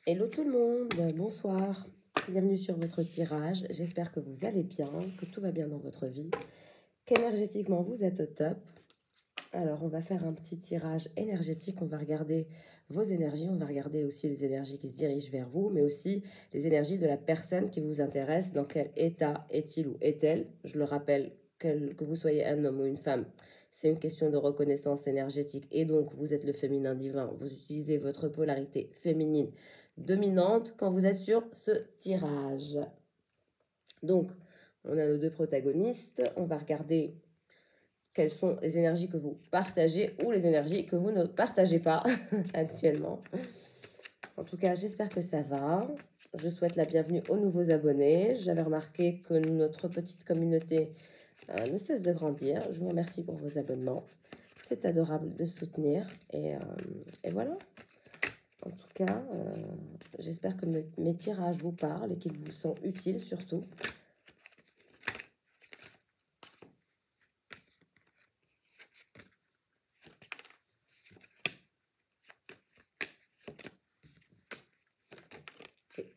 Hello tout le monde, bonsoir, bienvenue sur votre tirage. J'espère que vous allez bien, que tout va bien dans votre vie, qu'énergétiquement vous êtes au top. Alors on va faire un petit tirage énergétique, on va regarder vos énergies, on va regarder aussi les énergies qui se dirigent vers vous, mais aussi les énergies de la personne qui vous intéresse, dans quel état est-il ou est-elle. Je le rappelle, que vous soyez un homme ou une femme, c'est une question de reconnaissance énergétique et donc vous êtes le féminin divin, vous utilisez votre polarité féminine dominante quand vous êtes sur ce tirage. Donc, on a nos deux protagonistes, on va regarder quelles sont les énergies que vous partagez ou les énergies que vous ne partagez pas actuellement. En tout cas, j'espère que ça va. Je souhaite la bienvenue aux nouveaux abonnés. J'avais remarqué que notre petite communauté ne cesse de grandir. Je vous remercie pour vos abonnements. C'est adorable de soutenir. Et voilà. En tout cas, j'espère que mes tirages vous parlent et qu'ils vous sont utiles surtout. Okay.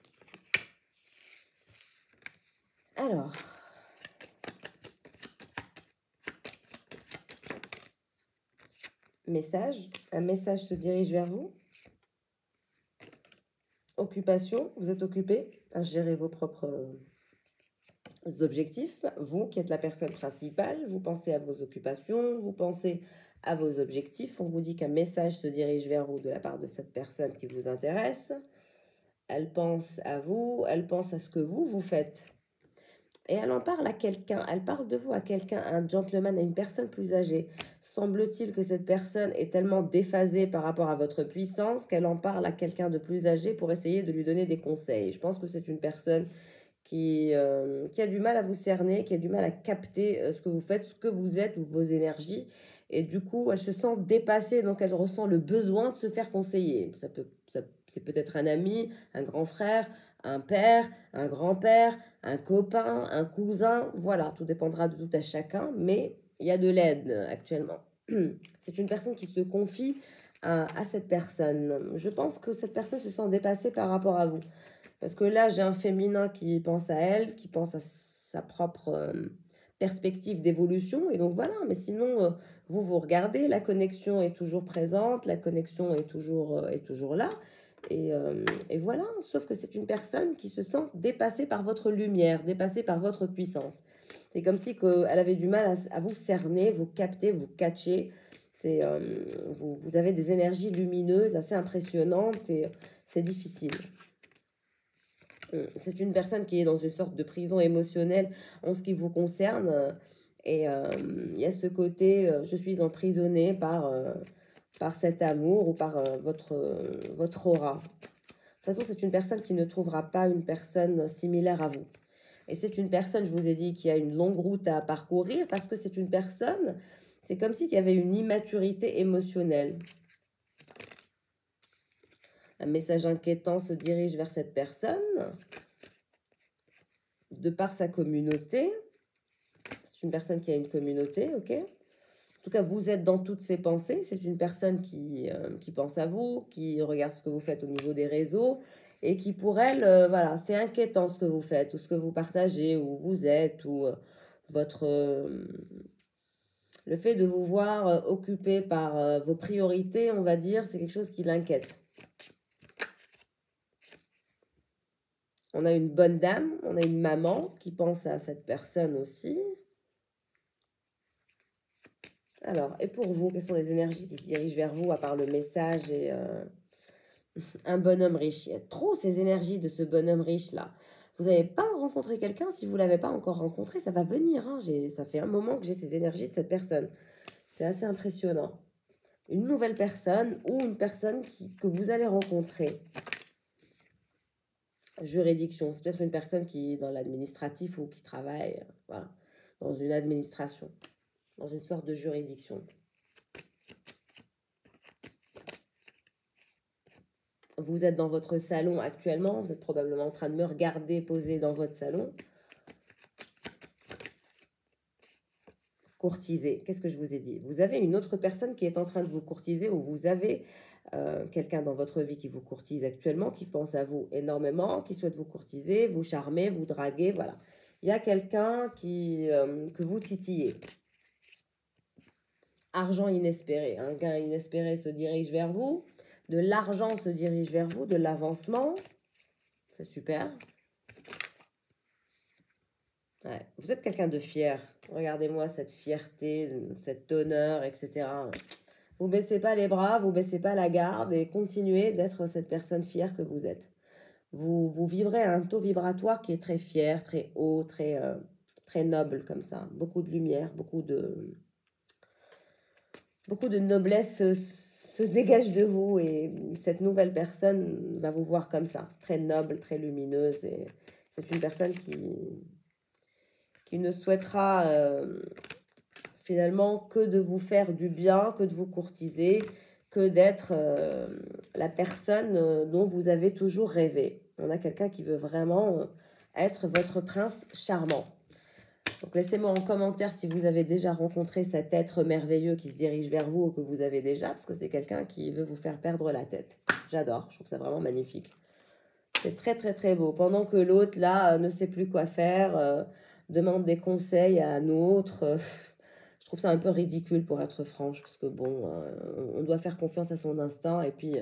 Alors, message. Un message se dirige vers vous. Occupation, vous êtes occupé à gérer vos propres objectifs. Vous qui êtes la personne principale, vous pensez à vos occupations, vous pensez à vos objectifs. On vous dit qu'un message se dirige vers vous de la part de cette personne qui vous intéresse. Elle pense à vous, elle pense à ce que vous faites. Et elle en parle à quelqu'un, elle parle de vous à quelqu'un, à un gentleman, à une personne plus âgée. Semble-t-il que cette personne est tellement déphasée par rapport à votre puissance qu'elle en parle à quelqu'un de plus âgé pour essayer de lui donner des conseils. Je pense que c'est une personne qui a du mal à vous cerner, qui a du mal à capter ce que vous faites, ce que vous êtes ou vos énergies. Et du coup, elle se sent dépassée, donc elle ressent le besoin de se faire conseiller. C'est peut-être un ami, un grand frère, un père, un grand-père, un copain, un cousin. Voilà, tout dépendra de tout à chacun, mais il y a de l'aide actuellement. C'est une personne qui se confie à cette personne. Je pense que cette personne se sent dépassée par rapport à vous. Parce que là, j'ai un féminin qui pense à elle, qui pense à sa propre perspective d'évolution. Et donc voilà, mais sinon, vous regardez, la connexion est toujours présente, la connexion est toujours là. Et voilà, sauf que c'est une personne qui se sent dépassée par votre lumière, dépassée par votre puissance. C'est comme si elle avait du mal à vous cerner, vous capter, vous catcher. Vous avez des énergies lumineuses assez impressionnantes et c'est difficile. C'est une personne qui est dans une sorte de prison émotionnelle en ce qui vous concerne. Et il y a ce côté, je suis emprisonnée par cet amour ou par votre aura. De toute façon, c'est une personne qui ne trouvera pas une personne similaire à vous. Et c'est une personne, je vous ai dit, qui a une longue route à parcourir parce que c'est une personne, c'est comme si il y avait une immaturité émotionnelle. Un message inquiétant se dirige vers cette personne de par sa communauté. C'est une personne qui a une communauté, ok? En tout cas, vous êtes dans toutes ses pensées. C'est une personne qui pense à vous, qui regarde ce que vous faites au niveau des réseaux et qui, pour elle, voilà, c'est inquiétant ce que vous faites ou ce que vous partagez, où vous êtes, ou le fait de vous voir occupé par vos priorités, on va dire, c'est quelque chose qui l'inquiète. On a une bonne dame, on a une maman qui pense à cette personne aussi. Alors, et pour vous, quelles sont les énergies qui se dirigent vers vous, à part le message et un bonhomme riche? Il y a trop ces énergies de ce bonhomme riche-là. Vous n'avez pas rencontré quelqu'un, si vous ne l'avez pas encore rencontré, ça va venir. Hein. Ça fait un moment que j'ai ces énergies de cette personne. C'est assez impressionnant. Une nouvelle personne ou une personne que vous allez rencontrer. Juridiction, c'est peut-être une personne qui est dans l'administratif ou qui travaille voilà, dans une administration, dans une sorte de juridiction. Vous êtes dans votre salon actuellement, vous êtes probablement en train de me regarder poser dans votre salon. Courtiser, qu'est-ce que je vous ai dit? Vous avez une autre personne qui est en train de vous courtiser ou vous avez quelqu'un dans votre vie qui vous courtise actuellement, qui pense à vous énormément, qui souhaite vous courtiser, vous charmer, vous draguer, voilà. Il y a quelqu'un que vous titillez. Argent inespéré, un gain inespéré se dirige vers vous, de l'argent se dirige vers vous, de l'avancement, c'est super. Ouais. Vous êtes quelqu'un de fier, regardez-moi cette fierté, cet honneur, etc. Vous baissez pas les bras, vous baissez pas la garde et continuez d'être cette personne fière que vous êtes. Vous vibrez à un taux vibratoire qui est très fier, très haut, très noble comme ça. Beaucoup de lumière, beaucoup de noblesse se dégage de vous et cette nouvelle personne va vous voir comme ça, très noble, très lumineuse. Et c'est une personne qui ne souhaitera finalement que de vous faire du bien, que de vous courtiser, que d'être la personne dont vous avez toujours rêvé. On a quelqu'un qui veut vraiment être votre prince charmant. Donc laissez-moi en commentaire si vous avez déjà rencontré cet être merveilleux qui se dirige vers vous ou que vous avez déjà, parce que c'est quelqu'un qui veut vous faire perdre la tête. J'adore, je trouve ça vraiment magnifique. C'est très très très beau. Pendant que l'autre là ne sait plus quoi faire, demande des conseils à un autre. Je trouve ça un peu ridicule pour être franche, parce que bon, on doit faire confiance à son instinct et puis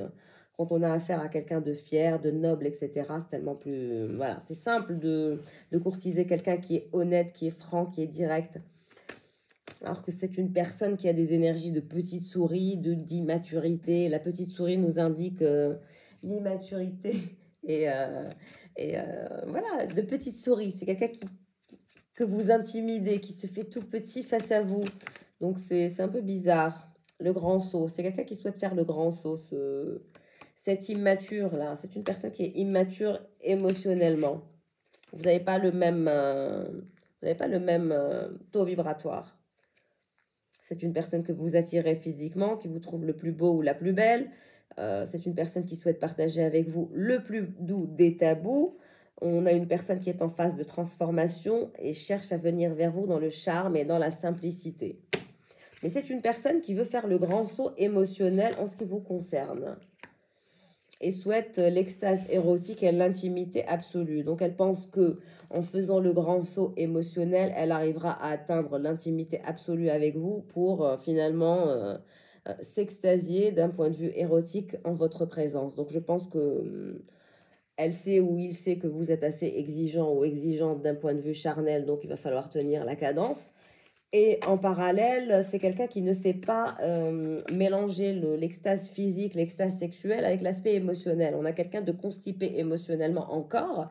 quand on a affaire à quelqu'un de fier, de noble, etc., c'est tellement plus... voilà, c'est simple de courtiser quelqu'un qui est honnête, qui est franc, qui est direct. Alors que c'est une personne qui a des énergies de petite souris, d'immaturité. La petite souris nous indique l'immaturité et voilà, de petite souris. C'est quelqu'un que vous intimidez, qui se fait tout petit face à vous. Donc c'est un peu bizarre. Le grand saut, c'est quelqu'un qui souhaite faire le grand saut, cette immature-là. C'est une personne qui est immature émotionnellement. Vous n'avez pas le même, taux vibratoire. C'est une personne que vous attirez physiquement, qui vous trouve le plus beau ou la plus belle. C'est une personne qui souhaite partager avec vous le plus doux des tabous. On a une personne qui est en phase de transformation et cherche à venir vers vous dans le charme et dans la simplicité. Mais c'est une personne qui veut faire le grand saut émotionnel en ce qui vous concerne et souhaite l'extase érotique et l'intimité absolue. Donc elle pense que en faisant le grand saut émotionnel, elle arrivera à atteindre l'intimité absolue avec vous pour finalement s'extasier d'un point de vue érotique en votre présence. Donc je pense que elle sait ou il sait que vous êtes assez exigeant ou exigeante d'un point de vue charnel, donc il va falloir tenir la cadence. Et en parallèle, c'est quelqu'un qui ne sait pas mélanger l'extase physique, l'extase sexuelle avec l'aspect émotionnel. On a quelqu'un de constipé émotionnellement encore,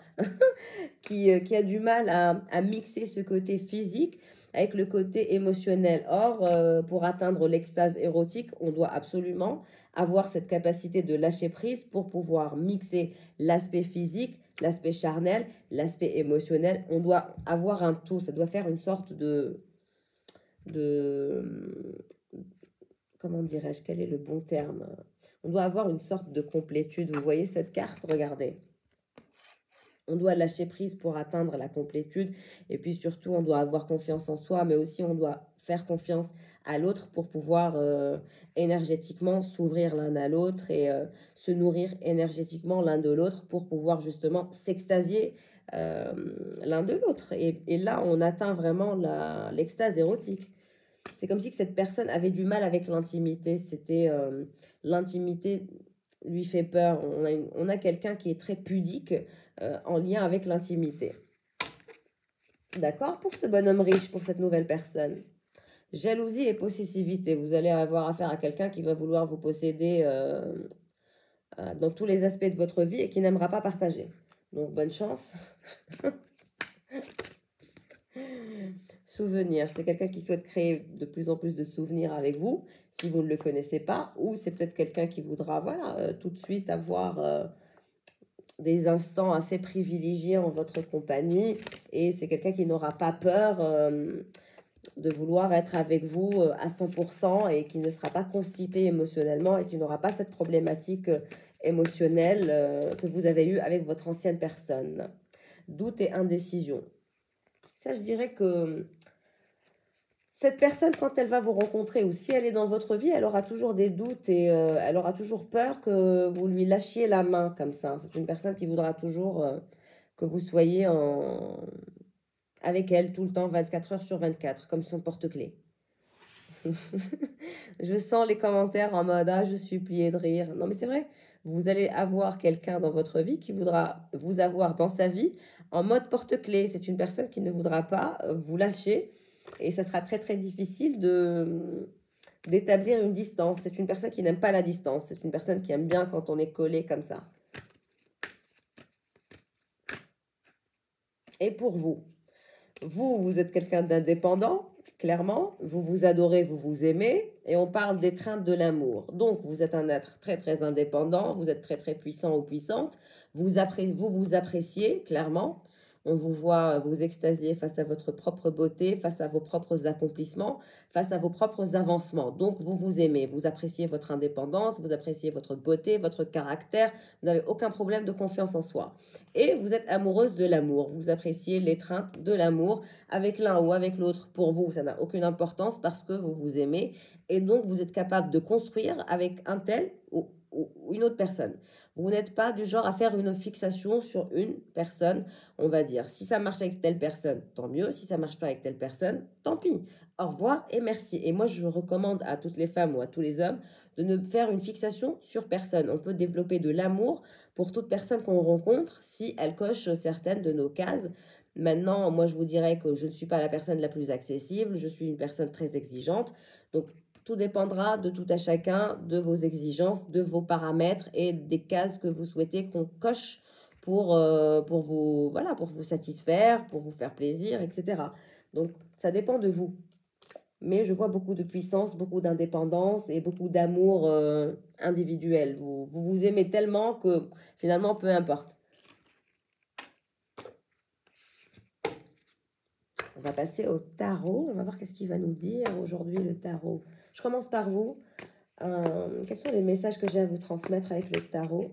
qui a du mal à mixer ce côté physique avec le côté émotionnel. Or, pour atteindre l'extase érotique, on doit absolument avoir cette capacité de lâcher prise pour pouvoir mixer l'aspect physique, l'aspect charnel, l'aspect émotionnel. On doit avoir un tout, ça doit faire une sorte de comment dirais-je, quel est le bon terme? On doit avoir une sorte de complétude. Vous voyez cette carte? Regardez. On doit lâcher prise pour atteindre la complétude. Et puis surtout, on doit avoir confiance en soi, mais aussi on doit faire confiance à l'autre pour pouvoir énergétiquement s'ouvrir l'un à l'autre et se nourrir énergétiquement l'un de l'autre pour pouvoir justement s'extasier l'un de l'autre. Et là, on atteint vraiment l'extase érotique. C'est comme si que cette personne avait du mal avec l'intimité. C'était l'intimité lui fait peur. On a quelqu'un qui est très pudique en lien avec l'intimité. D'accord? Pour ce bonhomme riche, pour cette nouvelle personne. Jalousie et possessivité. Vous allez avoir affaire à quelqu'un qui va vouloir vous posséder dans tous les aspects de votre vie et qui n'aimera pas partager. Donc, bonne chance. Souvenirs, c'est quelqu'un qui souhaite créer de plus en plus de souvenirs avec vous, si vous ne le connaissez pas, ou c'est peut-être quelqu'un qui voudra, voilà, tout de suite avoir des instants assez privilégiés en votre compagnie, et c'est quelqu'un qui n'aura pas peur de vouloir être avec vous à 100% et qui ne sera pas constipé émotionnellement et qui n'aura pas cette problématique émotionnelle que vous avez eue avec votre ancienne personne. Doute et indécision. Ça, je dirais que Cette personne, quand elle va vous rencontrer ou si elle est dans votre vie, elle aura toujours des doutes et elle aura toujours peur que vous lui lâchiez la main comme ça. C'est une personne qui voudra toujours que vous soyez avec elle tout le temps, 24 heures sur 24, comme son porte-clés. Je sens les commentaires en mode « Ah, je suis pliée de rire ». Non, mais c'est vrai, vous allez avoir quelqu'un dans votre vie qui voudra vous avoir dans sa vie en mode porte-clés. C'est une personne qui ne voudra pas vous lâcher et ça sera très, très difficile d'établir une distance. C'est une personne qui n'aime pas la distance. C'est une personne qui aime bien quand on est collé comme ça. Et pour vous, vous êtes quelqu'un d'indépendant, clairement, vous vous adorez, vous vous aimez, et on parle d'étreinte de l'amour. Donc, vous êtes un être très, très indépendant, vous êtes très, très puissant ou puissante, vous vous appréciez, clairement. On vous voit vous extasier face à votre propre beauté, face à vos propres accomplissements, face à vos propres avancements. Donc, vous vous aimez, vous appréciez votre indépendance, vous appréciez votre beauté, votre caractère, vous n'avez aucun problème de confiance en soi. Et vous êtes amoureuse de l'amour, vous appréciez l'étreinte de l'amour avec l'un ou avec l'autre. Pour vous, ça n'a aucune importance parce que vous vous aimez et donc vous êtes capable de construire avec un tel ou une autre personne. Vous n'êtes pas du genre à faire une fixation sur une personne, on va dire. Si ça marche avec telle personne, tant mieux. Si ça marche pas avec telle personne, tant pis. Au revoir et merci. Et moi, je recommande à toutes les femmes ou à tous les hommes de ne faire une fixation sur personne. On peut développer de l'amour pour toute personne qu'on rencontre si elle coche certaines de nos cases. Maintenant, moi, je vous dirais que je ne suis pas la personne la plus accessible. Je suis une personne très exigeante. Donc, tout dépendra de tout à chacun, de vos exigences, de vos paramètres et des cases que vous souhaitez qu'on coche pour vous, voilà, pour vous satisfaire, pour vous faire plaisir, etc. Donc, ça dépend de vous. Mais je vois beaucoup de puissance, beaucoup d'indépendance et beaucoup d'amour individuel. Vous aimez tellement que finalement, peu importe. On va passer au tarot. On va voir qu'est-ce qu'il va nous dire aujourd'hui, le tarot. Je commence par vous. Quels sont les messages que j'ai à vous transmettre avec le tarot?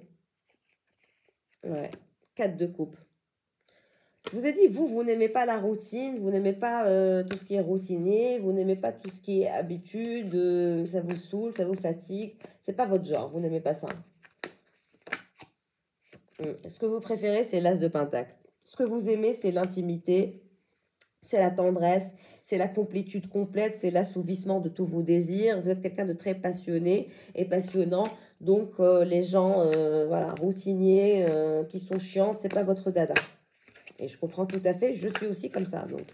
Ouais, 4 de coupe. Je vous ai dit, vous n'aimez pas la routine, vous n'aimez pas tout ce qui est routinier, vous n'aimez pas tout ce qui est habitude, ça vous saoule, ça vous fatigue. C'est pas votre genre, vous n'aimez pas ça. Ce que vous préférez, c'est l'as de pentacle. Ce que vous aimez, c'est l'intimité, c'est la tendresse, c'est la complétude complète, c'est l'assouvissement de tous vos désirs. Vous êtes quelqu'un de très passionné et passionnant. Donc, les gens voilà, routiniers qui sont chiants, c'est pas votre dada. Et je comprends tout à fait, je suis aussi comme ça. Donc,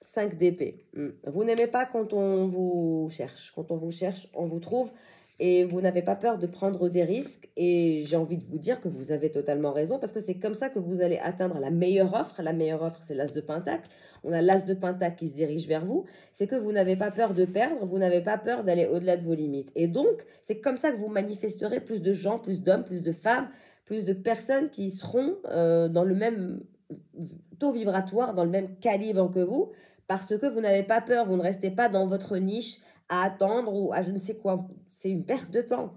5 d'épée. Vous n'aimez pas quand on vous cherche. Quand on vous cherche, on vous trouve. Et vous n'avez pas peur de prendre des risques. Et j'ai envie de vous dire que vous avez totalement raison parce que c'est comme ça que vous allez atteindre la meilleure offre. La meilleure offre, c'est l'as de pentacle. On a l'as de pentacle qui se dirige vers vous. C'est que vous n'avez pas peur de perdre. Vous n'avez pas peur d'aller au-delà de vos limites. Et donc, c'est comme ça que vous manifesterez plus de gens, plus d'hommes, plus de femmes, plus de personnes qui seront dans le même taux vibratoire, dans le même calibre que vous. Parce que vous n'avez pas peur, vous ne restez pas dans votre niche à attendre ou à je ne sais quoi. C'est une perte de temps.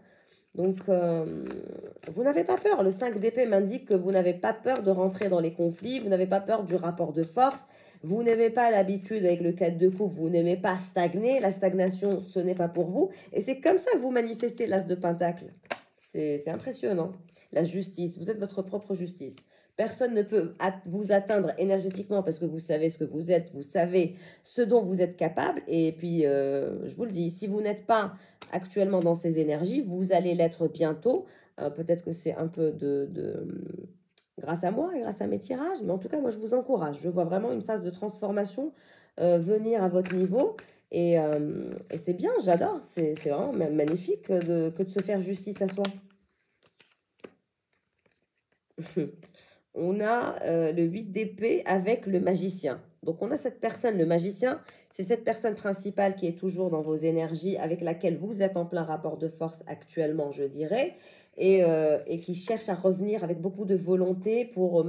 Donc, vous n'avez pas peur. Le 5 d'épée m'indique que vous n'avez pas peur de rentrer dans les conflits, vous n'avez pas peur du rapport de force, vous n'avez pas l'habitude avec le 4 de coupe, vous n'aimez pas stagner. La stagnation, ce n'est pas pour vous. Et c'est comme ça que vous manifestez l'as de pentacle. C'est impressionnant. La justice, vous êtes votre propre justice. Personne ne peut vous atteindre énergétiquement parce que vous savez ce que vous êtes, vous savez ce dont vous êtes capable. Et puis, je vous le dis, si vous n'êtes pas actuellement dans ces énergies, vous allez l'être bientôt. Peut-être que c'est un peu grâce à moi et grâce à mes tirages, mais en tout cas, moi, je vous encourage. Je vois vraiment une phase de transformation venir à votre niveau. Et c'est bien, j'adore. C'est vraiment magnifique que de se faire justice à soi. On a le 8 d'épée avec le magicien. Donc, on a cette personne, le magicien. C'est cette personne principale qui est toujours dans vos énergies, avec laquelle vous êtes en plein rapport de force actuellement, je dirais, et qui cherche à revenir avec beaucoup de volonté pour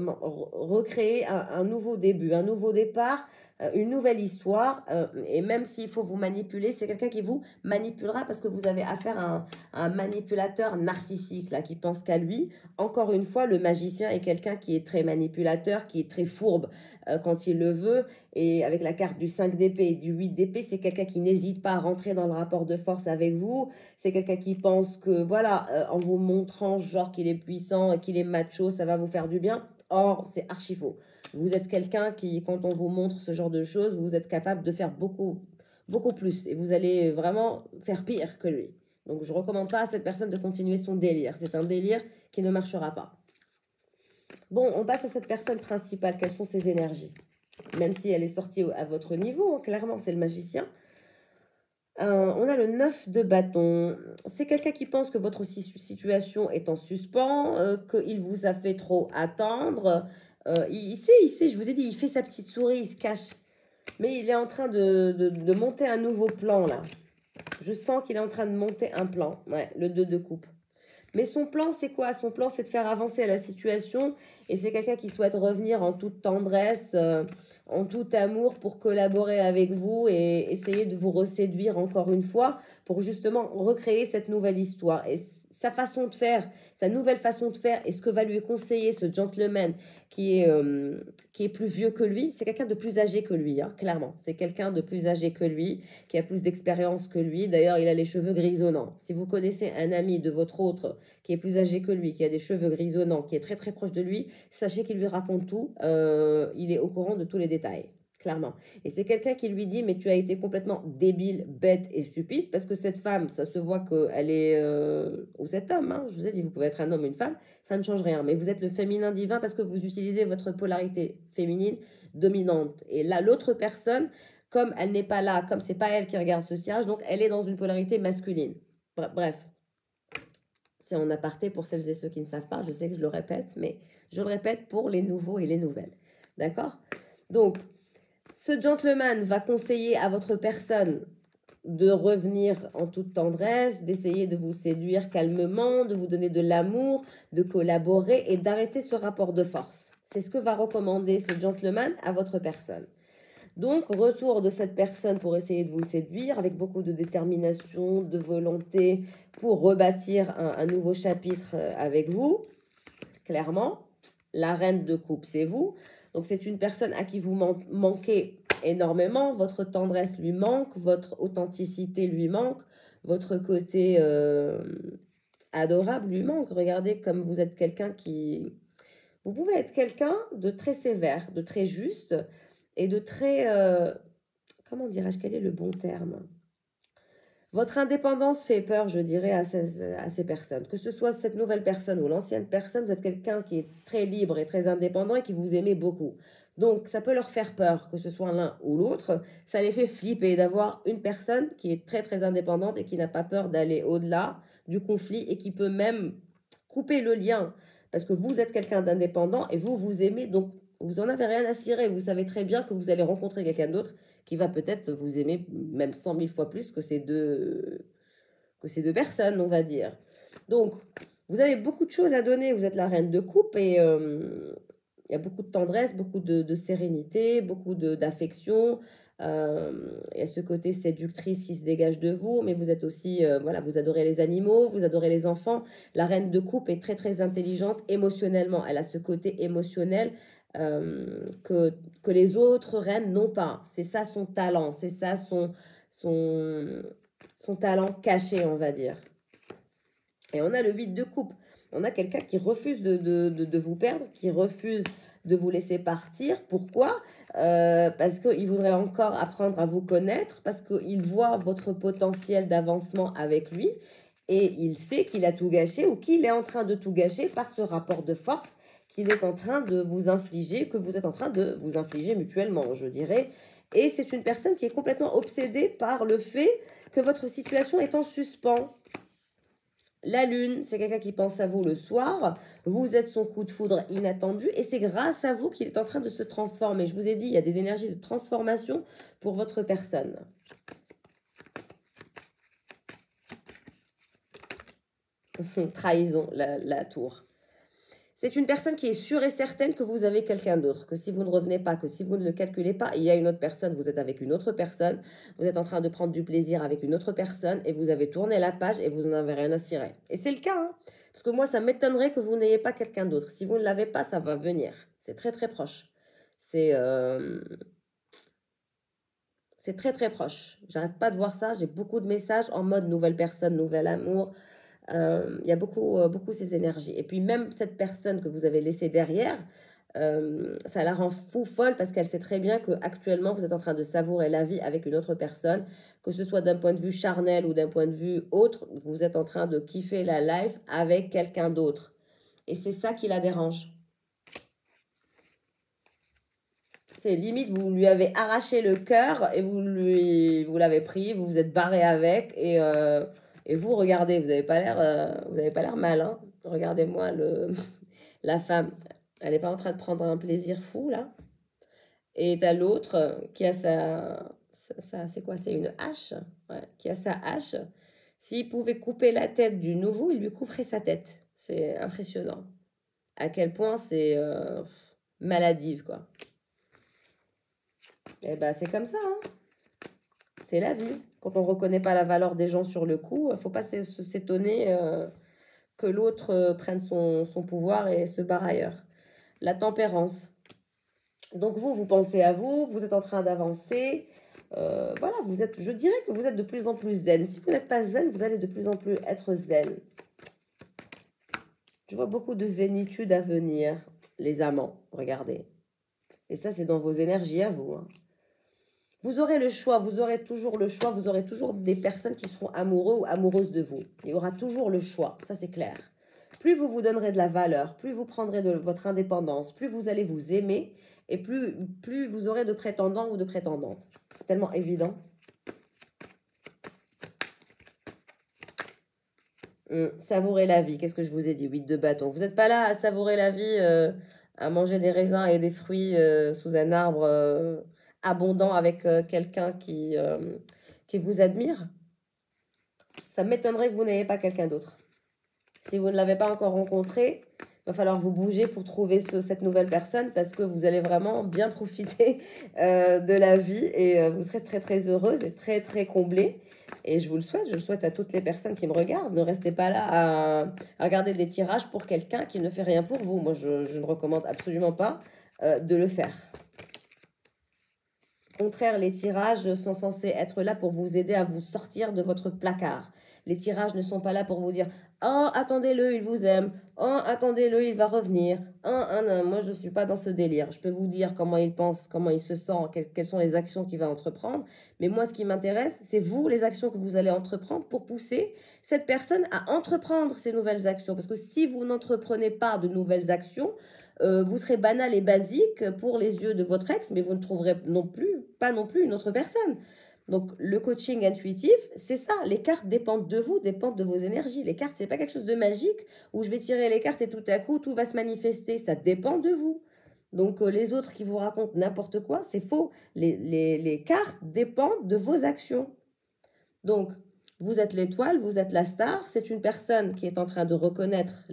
recréer un nouveau début, un nouveau départ, une nouvelle histoire. Et même s'il faut vous manipuler, c'est quelqu'un qui vous manipulera parce que vous avez affaire à un manipulateur narcissique là, qui pense qu'à lui. Encore une fois, le magicien est quelqu'un qui est très manipulateur, qui est très fourbe quand il le veut. Et avec la carte du 5 d'épée et du 8 d'épée, c'est quelqu'un qui n'hésite pas à rentrer dans le rapport de force avec vous. C'est quelqu'un qui pense que, voilà, en vous montrant genre qu'il est puissant et qu'il est macho, ça va vous faire du bien. Or, c'est archi faux. Vous êtes quelqu'un qui, quand on vous montre ce genre de choses, vous êtes capable de faire beaucoup, beaucoup plus. Et vous allez vraiment faire pire que lui. Donc, je ne recommande pas à cette personne de continuer son délire. C'est un délire qui ne marchera pas. Bon, on passe à cette personne principale. Quelles sont ses énergies? Même si elle est sortie à votre niveau, clairement, c'est le magicien. On a le 9 de bâton. C'est quelqu'un qui pense que votre situation est en suspens, qu'il vous a fait trop attendre. Il sait, je vous ai dit, il fait sa petite souris, il se cache. Mais il est en train de monter un nouveau plan, là. Je sens qu'il est en train de monter un plan. Ouais, le 2 de coupe. Mais son plan, c'est quoi? Son plan, c'est de faire avancer la situation. Et c'est quelqu'un qui souhaite revenir en toute tendresse, en tout amour pour collaborer avec vous et essayer de vous reséduire encore une fois pour justement recréer cette nouvelle histoire. Et sa façon de faire, sa nouvelle façon de faire et ce que va lui conseiller ce gentleman qui est plus vieux que lui, c'est quelqu'un de plus âgé que lui, hein, clairement. C'est quelqu'un de plus âgé que lui, qui a plus d'expérience que lui. D'ailleurs, il a les cheveux grisonnants. Si vous connaissez un ami de votre autre qui est plus âgé que lui, qui a des cheveux grisonnants, qui est très très proche de lui, sachez qu'il lui raconte tout. Il est au courant de tous les détails. Clairement. Et c'est quelqu'un qui lui dit, mais tu as été complètement débile, bête et stupide, parce que cette femme, ça se voit qu'elle est... ou cet homme, hein, je vous ai dit, vous pouvez être un homme ou une femme, ça ne change rien. Mais vous êtes le féminin divin parce que vous utilisez votre polarité féminine dominante. Et là, l'autre personne, comme elle n'est pas là, comme c'est pas elle qui regarde ce tirage, donc elle est dans une polarité masculine. Bref. C'est en aparté pour celles et ceux qui ne savent pas. Je sais que je le répète, mais je le répète pour les nouveaux et les nouvelles. D'accord? Donc, ce gentleman va conseiller à votre personne de revenir en toute tendresse, d'essayer de vous séduire calmement, de vous donner de l'amour, de collaborer et d'arrêter ce rapport de force. C'est ce que va recommander ce gentleman à votre personne. Donc, retour de cette personne pour essayer de vous séduire avec beaucoup de détermination, de volonté pour rebâtir un nouveau chapitre avec vous, clairement. La reine de coupe, c'est vous. Donc, c'est une personne à qui vous manquez énormément. Votre tendresse lui manque, votre authenticité lui manque, votre côté adorable lui manque. Regardez comme vous êtes quelqu'un qui... Vous pouvez être quelqu'un de très sévère, de très juste et de très... comment dirais-je, quel est le bon terme? Votre indépendance fait peur, je dirais, à ces personnes. Que ce soit cette nouvelle personne ou l'ancienne personne, vous êtes quelqu'un qui est très libre et très indépendant et qui vous aimez beaucoup. Donc, ça peut leur faire peur, que ce soit l'un ou l'autre. Ça les fait flipper d'avoir une personne qui est très, très indépendante et qui n'a pas peur d'aller au-delà du conflit et qui peut même couper le lien. Parce que vous êtes quelqu'un d'indépendant et vous, vous aimez, donc vous n'en avez rien à cirer. Vous savez très bien que vous allez rencontrer quelqu'un d'autre qui va peut-être vous aimer même 100 000 fois plus que ces deux personnes, on va dire. Donc, vous avez beaucoup de choses à donner. Vous êtes la reine de coupe et il y a beaucoup de tendresse, beaucoup de sérénité, beaucoup d'affection. Il y a ce côté séductrice qui se dégage de vous, mais vous êtes aussi, voilà, vous adorez les animaux, vous adorez les enfants. La reine de coupe est très, très intelligente émotionnellement. Elle a ce côté émotionnel que les autres reines n'ont pas. C'est ça son talent, c'est ça son talent caché, on va dire. Et on a le 8 de coupe. On a quelqu'un qui refuse de vous perdre, qui refuse de vous laisser partir. Pourquoi? Parce qu'il voudrait encore apprendre à vous connaître, parce qu'il voit votre potentiel d'avancement avec lui et il sait qu'il a tout gâché ou qu'il est en train de tout gâcher par ce rapport de force qu'il est en train de vous infliger, que vous êtes en train de vous infliger mutuellement, je dirais. Et c'est une personne qui est complètement obsédée par le fait que votre situation est en suspens. La lune, c'est quelqu'un qui pense à vous le soir. Vous êtes son coup de foudre inattendu et c'est grâce à vous qu'il est en train de se transformer. Je vous ai dit, il y a des énergies de transformation pour votre personne. Trahison, la tour. C'est une personne qui est sûre et certaine que vous avez quelqu'un d'autre, que si vous ne revenez pas, que si vous ne le calculez pas, il y a une autre personne, vous êtes avec une autre personne, vous êtes en train de prendre du plaisir avec une autre personne et vous avez tourné la page et vous n'en avez rien à cirer. Et c'est le cas, hein, parce que moi, ça m'étonnerait que vous n'ayez pas quelqu'un d'autre. Si vous ne l'avez pas, ça va venir. C'est très, très proche. C'est très, très proche. J'arrête pas de voir ça. J'ai beaucoup de messages en mode nouvelle personne, nouvel amour. Il y a beaucoup ces énergies. Et puis même cette personne que vous avez laissée derrière, ça la rend fou folle parce qu'elle sait très bien qu'actuellement, vous êtes en train de savourer la vie avec une autre personne, que ce soit d'un point de vue charnel ou d'un point de vue autre, vous êtes en train de kiffer la life avec quelqu'un d'autre. Et c'est ça qui la dérange. C'est limite, vous lui avez arraché le cœur et vous l'avez pris, vous vous êtes barré avec et vous, regardez, vous n'avez pas l'air mal, hein. Regardez-moi la femme. Elle n'est pas en train de prendre un plaisir fou, là. Et t'as l'autre qui a c'est quoi? C'est une hache, ouais, qui a sa hache. S'il pouvait couper la tête du nouveau, il lui couperait sa tête. C'est impressionnant. À quel point c'est maladive, quoi. Et ben, c'est comme ça, hein. C'est la vie. Quand on ne reconnaît pas la valeur des gens sur le coup, il ne faut pas s'étonner que l'autre prenne son pouvoir et se barre ailleurs. La tempérance. Donc vous pensez à vous, vous êtes en train d'avancer. Voilà, je dirais que vous êtes de plus en plus zen. Si vous n'êtes pas zen, vous allez de plus en plus être zen. Je vois beaucoup de zénitude à venir. Les amants, regardez. Et ça, c'est dans vos énergies à vous, hein. Vous aurez le choix, vous aurez toujours le choix, vous aurez toujours des personnes qui seront amoureux ou amoureuses de vous. Il y aura toujours le choix, ça c'est clair. Plus vous vous donnerez de la valeur, plus vous prendrez de votre indépendance, plus vous allez vous aimer et plus vous aurez de prétendants ou de prétendantes. C'est tellement évident. Savourer la vie, qu'est-ce que je vous ai dit? 8 de bâton. Vous n'êtes pas là à savourer la vie, à manger des raisins et des fruits sous un arbre abondant avec quelqu'un qui vous admire. Ça m'étonnerait que vous n'ayez pas quelqu'un d'autre. Si vous ne l'avez pas encore rencontré, il va falloir vous bouger pour trouver cette nouvelle personne parce que vous allez vraiment bien profiter de la vie et vous serez très très heureuse et très très comblée. Et je le souhaite à toutes les personnes qui me regardent. Ne restez pas là à regarder des tirages pour quelqu'un qui ne fait rien pour vous. Moi, je ne recommande absolument pas de le faire. Au contraire, les tirages sont censés être là pour vous aider à vous sortir de votre placard. Les tirages ne sont pas là pour vous dire « Oh, attendez-le, il vous aime. Oh, attendez-le, il va revenir. Oh, non, moi, je ne suis pas dans ce délire. Je peux vous dire comment il pense, comment il se sent, quelles sont les actions qu'il va entreprendre. Mais moi, ce qui m'intéresse, c'est vous, les actions que vous allez entreprendre pour pousser cette personne à entreprendre ces nouvelles actions. Parce que si vous n'entreprenez pas de nouvelles actions, vous serez banal et basique pour les yeux de votre ex, mais vous ne trouverez pas non plus une autre personne. Donc, le coaching intuitif, c'est ça. Les cartes dépendent de vous, dépendent de vos énergies. Les cartes, c'est pas quelque chose de magique où je vais tirer les cartes et tout à coup, tout va se manifester. Ça dépend de vous. Donc, les autres qui vous racontent n'importe quoi, c'est faux. Les cartes dépendent de vos actions. Donc, vous êtes l'étoile, vous êtes la star. C'est une personne qui est en train de reconnaître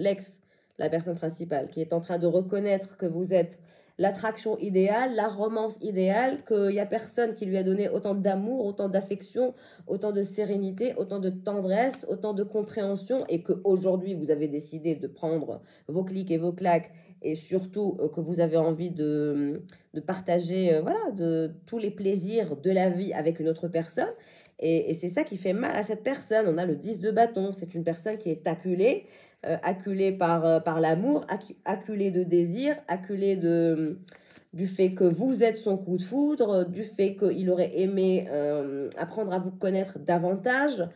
la personne principale, qui est en train de reconnaître que vous êtes l'attraction idéale, la romance idéale, qu'il n'y a personne qui lui a donné autant d'amour, autant d'affection, autant de sérénité, autant de tendresse, autant de compréhension, et qu'aujourd'hui, vous avez décidé de prendre vos clics et vos claques, et surtout que vous avez envie de partager de tous les plaisirs de la vie avec une autre personne. Et c'est ça qui fait mal à cette personne. On a le 10 de bâton, c'est une personne qui est acculée, acculé par l'amour, acculé de désir, acculé du fait que vous êtes son coup de foudre, du fait qu'il aurait aimé apprendre à vous connaître davantage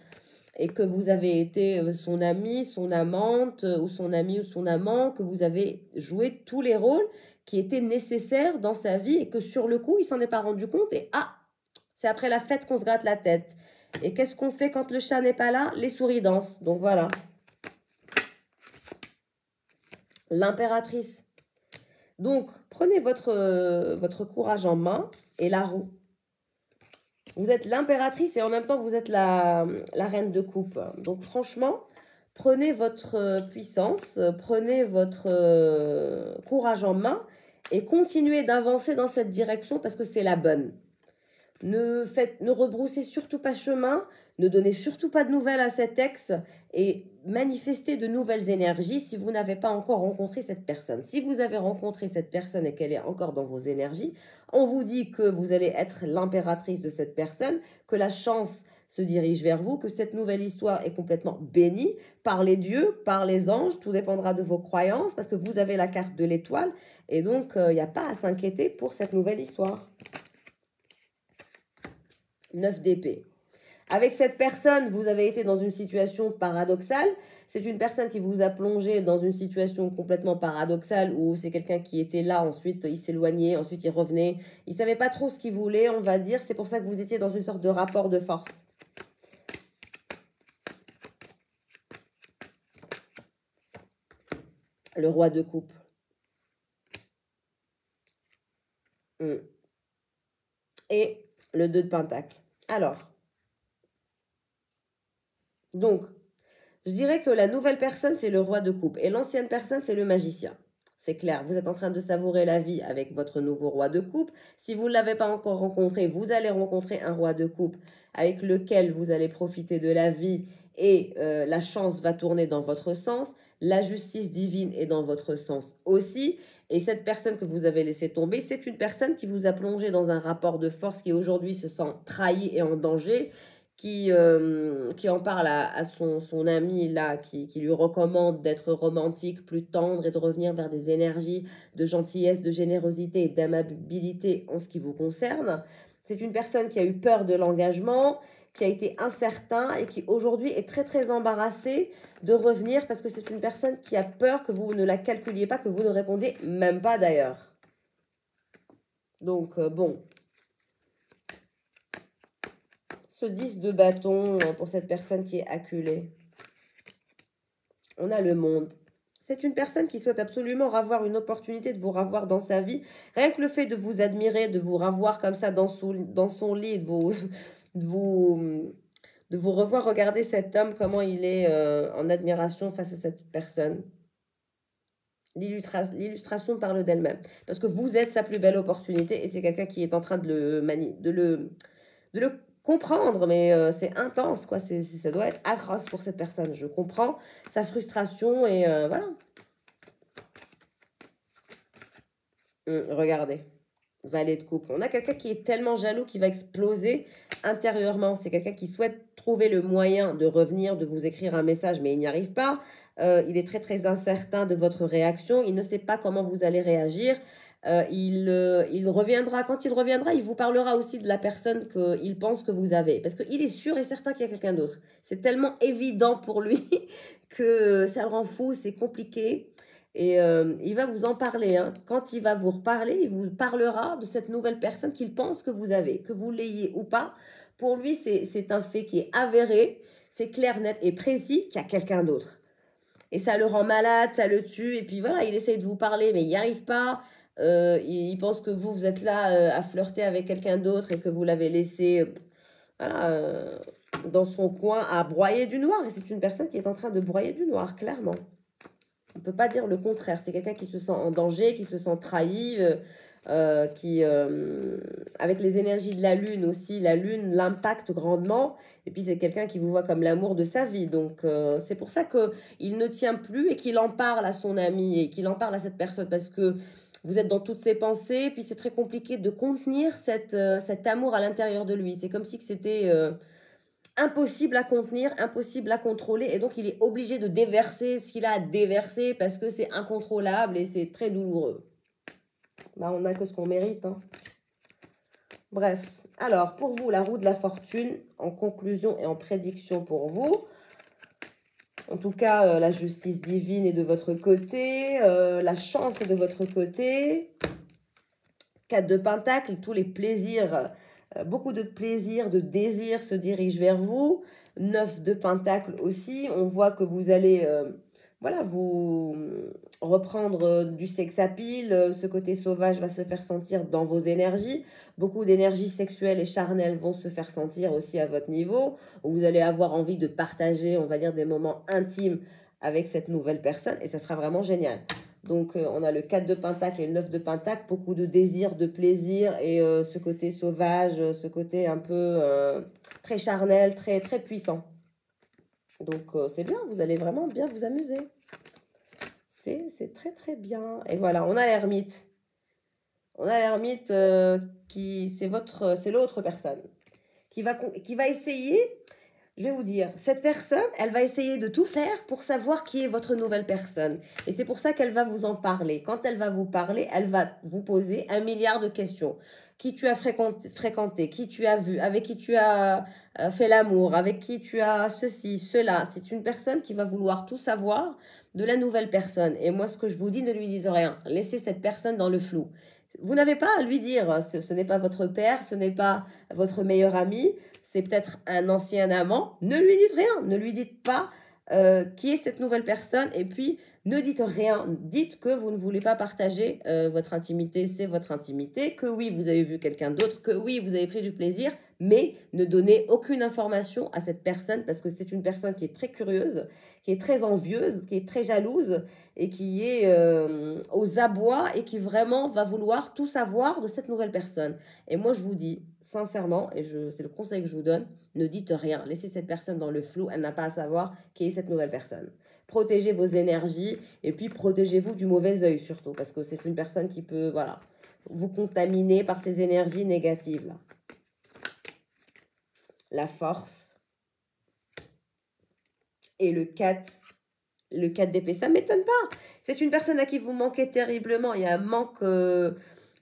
et que vous avez été son ami, son amante ou son ami ou son amant, que vous avez joué tous les rôles qui étaient nécessaires dans sa vie et que sur le coup, il s'en est pas rendu compte et c'est après la fête qu'on se gratte la tête. Et qu'est-ce qu'on fait quand le chat n'est pas là? Les souris dansent. Donc voilà. l'impératrice. Donc, prenez votre courage en main et la roue. Vous êtes l'impératrice et en même temps, vous êtes la reine de coupe. Donc, franchement, prenez votre puissance, prenez votre courage en main et continuez d'avancer dans cette direction parce que c'est la bonne. Ne rebroussez surtout pas chemin, ne donnez surtout pas de nouvelles à cet ex et manifestez de nouvelles énergies si vous n'avez pas encore rencontré cette personne. Si vous avez rencontré cette personne et qu'elle est encore dans vos énergies, on vous dit que vous allez être l'impératrice de cette personne, que la chance se dirige vers vous, que cette nouvelle histoire est complètement bénie par les dieux, par les anges, tout dépendra de vos croyances parce que vous avez la carte de l'étoile et donc il n'y a pas à s'inquiéter pour cette nouvelle histoire. 9 d'épée. Avec cette personne, vous avez été dans une situation paradoxale. C'est une personne qui vous a plongé dans une situation complètement paradoxale où c'est quelqu'un qui était là, ensuite il s'éloignait, ensuite il revenait. Il ne savait pas trop ce qu'il voulait, on va dire. C'est pour ça que vous étiez dans une sorte de rapport de force. Le roi de coupe. Et le 2 de pentacle. Alors, donc, je dirais que la nouvelle personne, c'est le roi de coupe. Et l'ancienne personne, c'est le magicien. C'est clair, vous êtes en train de savourer la vie avec votre nouveau roi de coupe. Si vous ne l'avez pas encore rencontré, vous allez rencontrer un roi de coupe avec lequel vous allez profiter de la vie et la chance va tourner dans votre sens. La justice divine est dans votre sens aussi. Et cette personne que vous avez laissé tomber, c'est une personne qui vous a plongé dans un rapport de force qui aujourd'hui se sent trahi et en danger, qui en parle à son ami là, qui lui recommande d'être romantique, plus tendre et de revenir vers des énergies de gentillesse, de générosité et d'amabilité en ce qui vous concerne. C'est une personne qui a eu peur de l'engagement, qui a été incertain et qui aujourd'hui est très très embarrassé de revenir parce que c'est une personne qui a peur que vous ne la calculiez pas, que vous ne répondiez même pas d'ailleurs. Donc bon, ce 10 de bâton pour cette personne qui est acculée. On a le monde. C'est une personne qui souhaite absolument avoir une opportunité de vous revoir dans sa vie. Rien que le fait de vous admirer, de vous revoir comme ça dans son lit, de vous revoir regarder cet homme, comment il est en admiration face à cette personne. L'illustration parle d'elle-même. Parce que vous êtes sa plus belle opportunité et c'est quelqu'un qui est en train de le comprendre, mais c'est intense, quoi. Ça doit être atroce pour cette personne. Je comprends sa frustration et voilà. Regardez. Valet de coupe. On a quelqu'un qui est tellement jaloux qu'il va exploser intérieurement. C'est quelqu'un qui souhaite trouver le moyen de revenir, de vous écrire un message, mais il n'y arrive pas. Il est très très incertain de votre réaction. Il ne sait pas comment vous allez réagir. Il reviendra. Quand il reviendra, il vous parlera aussi de la personne qu'il pense que vous avez. Parce qu'il est sûr et certain qu'il y a quelqu'un d'autre. C'est tellement évident pour lui que ça le rend fou, c'est compliqué. Et il va vous en parler. Hein. Quand il va vous reparler, il vous parlera de cette nouvelle personne qu'il pense que vous avez. Que vous l'ayez ou pas, pour lui, c'est un fait qui est avéré. C'est clair, net et précis qu'il y a quelqu'un d'autre. Et ça le rend malade, ça le tue. Et puis voilà, il essaye de vous parler, mais il n'y arrive pas. Il pense que vous êtes là à flirter avec quelqu'un d'autre et que vous l'avez laissé voilà, dans son coin à broyer du noir. Et c'est une personne qui est en train de broyer du noir, clairement. On ne peut pas dire le contraire. C'est quelqu'un qui se sent en danger, qui se sent trahi, avec les énergies de la lune aussi, la lune l'impacte grandement. Et puis c'est quelqu'un qui vous voit comme l'amour de sa vie. Donc c'est pour ça qu'il ne tient plus et qu'il en parle à son ami et qu'il en parle à cette personne parce que vous êtes dans toutes ses pensées. Et puis c'est très compliqué de contenir cet amour à l'intérieur de lui. C'est comme si c'était impossible à contenir, impossible à contrôler. Et donc il est obligé de déverser ce qu'il a à déverser parce que c'est incontrôlable et c'est très douloureux. Bah, on n'a que ce qu'on mérite. Hein. Bref, alors pour vous, la roue de la fortune, en conclusion et en prédiction pour vous. En tout cas, la justice divine est de votre côté, la chance est de votre côté. 4 de pentacle, tous les plaisirs, beaucoup de plaisir, de désir se dirigent vers vous. 9 de pentacle aussi, on voit que vous allez voilà, vous reprendre du sex appeal, ce côté sauvage va se faire sentir dans vos énergies. Beaucoup d'énergies sexuelles et charnelles vont se faire sentir aussi à votre niveau. Vous allez avoir envie de partager, on va dire, des moments intimes avec cette nouvelle personne et ça sera vraiment génial. Donc, on a le 4 de Pentacle et le 9 de Pentacle, beaucoup de désir, de plaisir et ce côté sauvage, ce côté un peu très charnel, très, très puissant. Donc, c'est bien, vous allez vraiment bien vous amuser. C'est très, très bien. Et voilà, on a l'ermite. On a l'ermite c'est l'autre personne qui va essayer. Je vais vous dire, cette personne, elle va essayer de tout faire pour savoir qui est votre nouvelle personne. Et c'est pour ça qu'elle va vous en parler. Quand elle va vous parler, elle va vous poser 1 milliard de questions. Qui tu as fréquenté, qui tu as vu, avec qui tu as fait l'amour, avec qui tu as ceci, cela. C'est une personne qui va vouloir tout savoir de la nouvelle personne. Et moi, ce que je vous dis, ne lui dites rien. Laissez cette personne dans le flou. Vous n'avez pas à lui dire, ce n'est pas votre père, ce n'est pas votre meilleur ami, c'est peut-être un ancien amant. Ne lui dites rien, ne lui dites pas qui est cette nouvelle personne et puis ne dites rien. Dites que vous ne voulez pas partager votre intimité, c'est votre intimité, que oui, vous avez vu quelqu'un d'autre, que oui, vous avez pris du plaisir, mais ne donnez aucune information à cette personne parce que c'est une personne qui est très curieuse, qui est très envieuse, qui est très jalouse et qui est aux abois et qui vraiment va vouloir tout savoir de cette nouvelle personne. Et moi, je vous dis sincèrement, et c'est le conseil que je vous donne, ne dites rien. Laissez cette personne dans le flou, elle n'a pas à savoir qui est cette nouvelle personne. Protégez vos énergies et puis protégez-vous du mauvais œil surtout parce que c'est une personne qui peut, voilà, vous contaminer par ces énergies négatives là. La force et le 4 d'épée, ça ne m'étonne pas. C'est une personne à qui vous manquez terriblement. Il y a un manque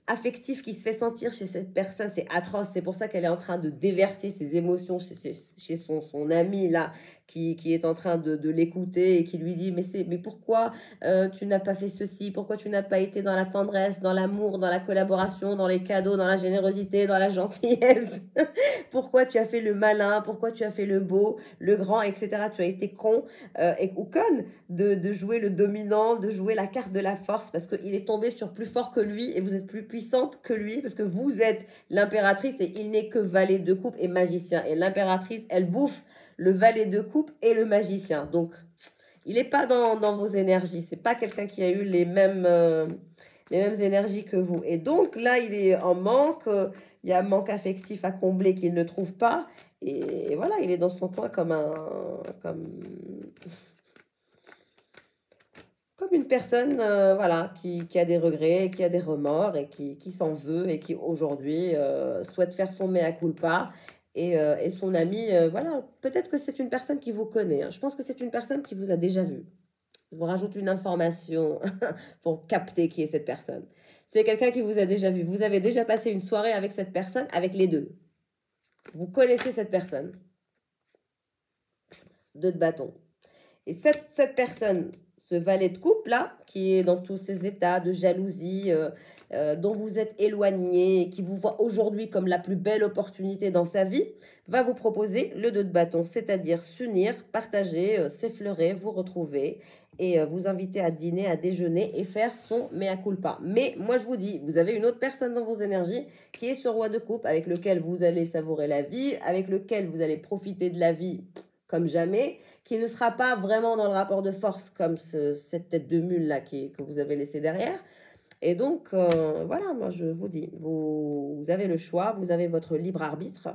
affectif qui se fait sentir chez cette personne. C'est atroce. C'est pour ça qu'elle est en train de déverser ses émotions chez son ami là, qui est en train de l'écouter et qui lui dit mais pourquoi tu n'as pas fait ceci? Pourquoi tu n'as pas été dans la tendresse, dans l'amour, dans la collaboration, dans les cadeaux, dans la générosité, dans la gentillesse? Pourquoi tu as fait le malin? Pourquoi tu as fait le beau, le grand, etc. Tu as été con ou conne de jouer le dominant, de jouer la carte de la force parce qu'il est tombé sur plus fort que lui et vous êtes plus puissante que lui parce que vous êtes l'impératrice et il n'est que valet de coupe et magicien. Et l'impératrice, elle bouffe le valet de coupe et le magicien. Donc, il n'est pas dans vos énergies. C'est pas quelqu'un qui a eu les mêmes énergies que vous. Et donc, là, il est en manque. Il y a un manque affectif à combler qu'il ne trouve pas. Et voilà, il est dans son coin comme une personne voilà, qui a des regrets, qui a des remords et qui s'en veut et qui aujourd'hui souhaite faire son mea culpa. Et son ami, voilà, peut-être que c'est une personne qui vous connaît. Hein. Je pense que c'est une personne qui vous a déjà vu. Je vous rajoute une information pour capter qui est cette personne. C'est quelqu'un qui vous a déjà vu. Vous avez déjà passé une soirée avec cette personne, avec les deux. Vous connaissez cette personne. 2 de bâton. Et cette personne, ce valet de coupe là, qui est dans tous ces états de jalousie, dont vous êtes éloigné, et qui vous voit aujourd'hui comme la plus belle opportunité dans sa vie, va vous proposer le 2 de bâton, c'est-à-dire s'unir, partager, s'effleurer, vous retrouver et vous inviter à dîner, à déjeuner et faire son mea culpa. Mais moi je vous dis, vous avez une autre personne dans vos énergies qui est ce roi de coupe avec lequel vous allez savourer la vie, avec lequel vous allez profiter de la vie comme jamais, qui ne sera pas vraiment dans le rapport de force comme cette tête de mule là que vous avez laissée derrière. Et donc, voilà, moi je vous dis, vous avez le choix, vous avez votre libre arbitre,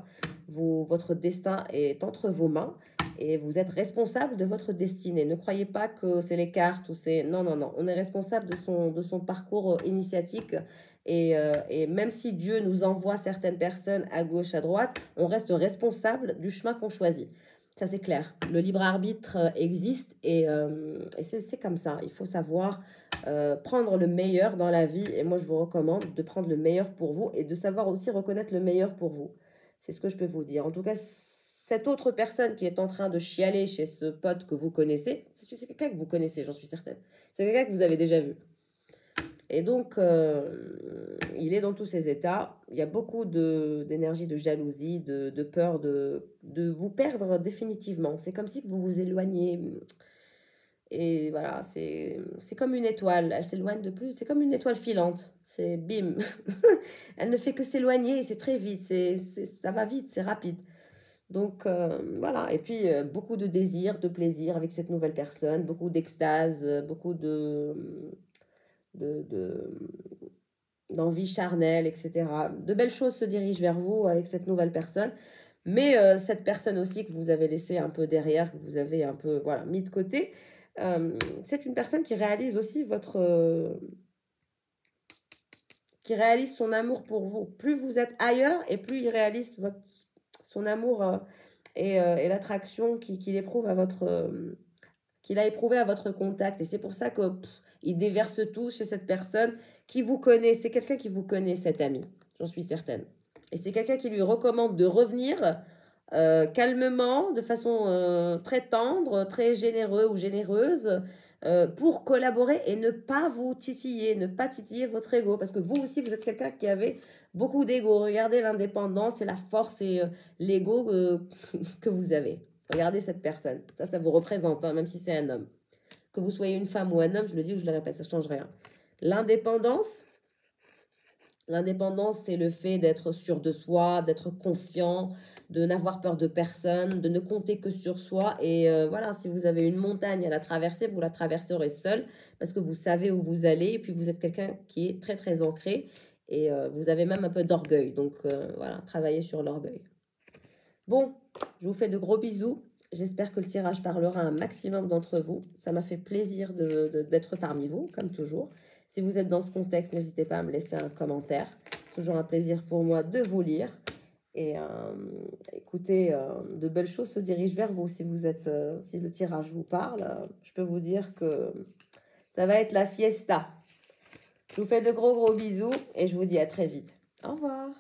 votre destin est entre vos mains et vous êtes responsable de votre destinée. Ne croyez pas que c'est les cartes ou c'est... Non, non, non, on est responsable de son parcours initiatique et même si Dieu nous envoie certaines personnes à gauche, à droite, on reste responsable du chemin qu'on choisit. Ça, c'est clair. Le libre arbitre existe et c'est comme ça. Il faut savoir prendre le meilleur dans la vie. Et moi, je vous recommande de prendre le meilleur pour vous et de savoir aussi reconnaître le meilleur pour vous. C'est ce que je peux vous dire. En tout cas, cette autre personne qui est en train de chialer chez ce pote que vous connaissez, c'est quelqu'un que vous connaissez, j'en suis certaine. C'est quelqu'un que vous avez déjà vu. Et donc, il est dans tous ces états. Il y a beaucoup d'énergie, de jalousie, de peur de vous perdre définitivement. C'est comme si vous vous éloignez. Et voilà, c'est comme une étoile, elle s'éloigne de plus, c'est comme une étoile filante, c'est bim. Elle ne fait que s'éloigner, c'est très vite, ça va vite, c'est rapide. Donc voilà, et puis beaucoup de désir, de plaisir avec cette nouvelle personne, beaucoup d'extase, beaucoup de, d'envie charnelle, etc. De belles choses se dirigent vers vous avec cette nouvelle personne, mais cette personne aussi que vous avez laissée un peu derrière, que vous avez un peu voilà, mis de côté, c'est une personne qui réalise aussi qui réalise son amour pour vous. Plus vous êtes ailleurs et plus il réalise son amour et l'attraction qu'il éprouve à qu'il a éprouvé à votre contact. Et c'est pour ça que il déverse tout chez cette personne qui vous connaît. C'est quelqu'un qui vous connaît, cet ami. J'en suis certaine. Et c'est quelqu'un qui lui recommande de revenir calmement, de façon très tendre, très généreux ou généreuse, pour collaborer et ne pas vous titiller, ne pas titiller votre ego. Parce que vous aussi, vous êtes quelqu'un qui avait beaucoup d'ego. Regardez l'indépendance et la force et l'ego que vous avez. Regardez cette personne. Ça vous représente, hein, même si c'est un homme. Que vous soyez une femme ou un homme, je le dis ou je le répète, ça ne change rien. L'indépendance, c'est le fait d'être sûr de soi, d'être confiant, de n'avoir peur de personne, de ne compter que sur soi. Et voilà, si vous avez une montagne à la traverser, vous la traverserez seule parce que vous savez où vous allez. Et puis, vous êtes quelqu'un qui est très, très ancré. Et vous avez même un peu d'orgueil. Donc, voilà, travaillez sur l'orgueil. Bon, je vous fais de gros bisous. J'espère que le tirage parlera à un maximum d'entre vous. Ça m'a fait plaisir d'être parmi vous, comme toujours. Si vous êtes dans ce contexte, n'hésitez pas à me laisser un commentaire. C'est toujours un plaisir pour moi de vous lire. Et écoutez, de belles choses se dirigent vers vous. Si le tirage vous parle, je peux vous dire que ça va être la fiesta. Je vous fais de gros bisous et je vous dis à très vite. Au revoir.